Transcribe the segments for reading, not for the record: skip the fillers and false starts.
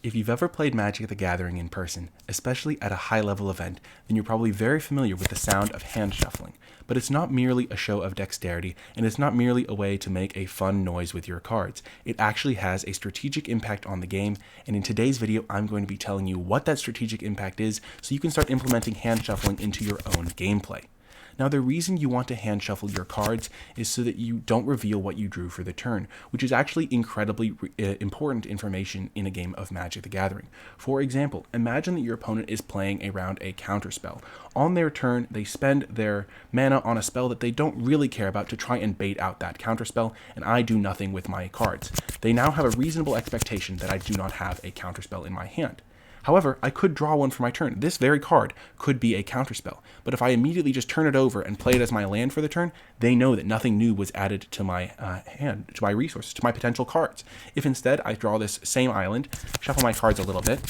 If you've ever played Magic the Gathering in person, especially at a high-level event, then you're probably very familiar with the sound of hand shuffling. But it's not merely a show of dexterity, and it's not merely a way to make a fun noise with your cards. It actually has a strategic impact on the game, and in today's video, I'm going to be telling you what that strategic impact is so you can start implementing hand shuffling into your own gameplay. Now, the reason you want to hand shuffle your cards is so that you don't reveal what you drew for the turn, which is actually incredibly important information in a game of Magic the Gathering. For example, imagine that your opponent is playing around a counterspell. On their turn, they spend their mana on a spell that they don't really care about to try and bait out that counterspell, and I do nothing with my cards. They now have a reasonable expectation that I do not have a counterspell in my hand. However, I could draw one for my turn. This very card could be a counterspell, but if I immediately just turn it over and play it as my land for the turn, they know that nothing new was added to my hand, to my resources, to my potential cards. If instead I draw this same island, shuffle my cards a little bit,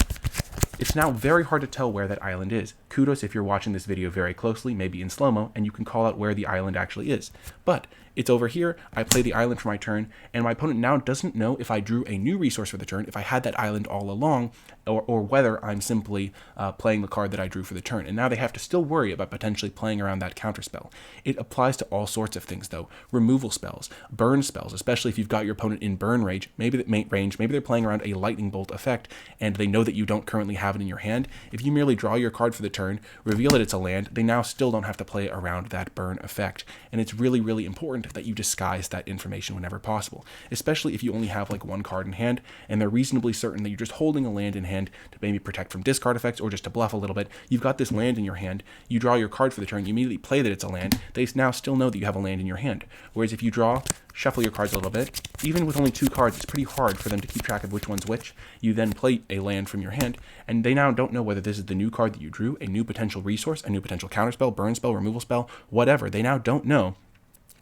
it's now very hard to tell where that island is. Kudos if you're watching this video very closely, maybe in slow-mo, and you can call out where the island actually is. But it's over here, I play the island for my turn, and my opponent now doesn't know if I drew a new resource for the turn, if I had that island all along, or whether I'm simply playing the card that I drew for the turn. And now they have to still worry about potentially playing around that counterspell. It applies to all sorts of things, though. Removal spells, burn spells, especially if you've got your opponent in burn range, maybe they're playing around a lightning bolt effect, and they know that you don't currently have it in your hand. If you merely draw your card for the turn, reveal that it's a land, they now still don't have to play around that burn effect. And it's really, really important that you disguise that information whenever possible, especially if you only have like one card in hand, and they're reasonably certain that you're just holding a land in hand to maybe protect from discard effects or just to bluff a little bit. You've got this land in your hand, you draw your card for the turn, you immediately play that it's a land, they now still know that you have a land in your hand. Whereas if you draw, shuffle your cards a little bit, even with only two cards, it's pretty hard for them to keep track of which one's which. You then play a land from your hand, and they now don't know whether this is the new card that you drew, a new potential resource, a new potential counterspell, burn spell, removal spell, whatever. They now don't know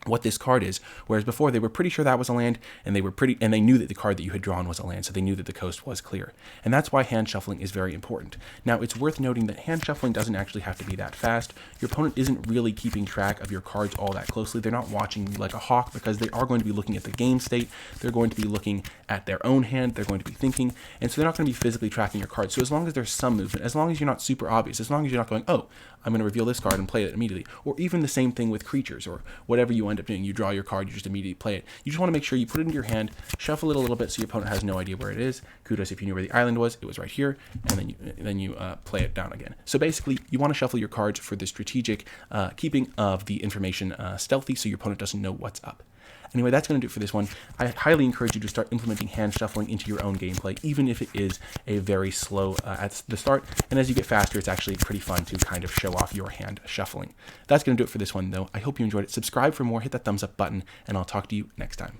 what this card is, whereas before they were pretty sure that was a land, and they knew that the card that you had drawn was a land, so they knew that the coast was clear. And that's why hand shuffling is very important. Now, it's worth noting that hand shuffling doesn't actually have to be that fast. Your opponent isn't really keeping track of your cards all that closely. They're not watching you like a hawk, because they are going to be looking at the game state, they're going to be looking at their own hand, they're going to be thinking, and so they're not going to be physically tracking your cards. So as long as there's some movement, as long as you're not super obvious, as long as you're not going, oh, I'm going to reveal this card and play it immediately, or even the same thing with creatures, or whatever you end up doing, you draw your card, you just immediately play it. You just want to make sure you put it into your hand, shuffle it a little bit so your opponent has no idea where it is. Kudos if you knew where the island was, it was right here, and then you play it down again. So basically, you want to shuffle your cards for the strategic keeping of the information stealthy so your opponent doesn't know what's up. Anyway, that's going to do it for this one. I highly encourage you to start implementing hand shuffling into your own gameplay, even if it is a very slow at the start. And as you get faster, it's actually pretty fun to kind of show off your hand shuffling. That's going to do it for this one, though. I hope you enjoyed it. Subscribe for more, hit that thumbs up button, and I'll talk to you next time.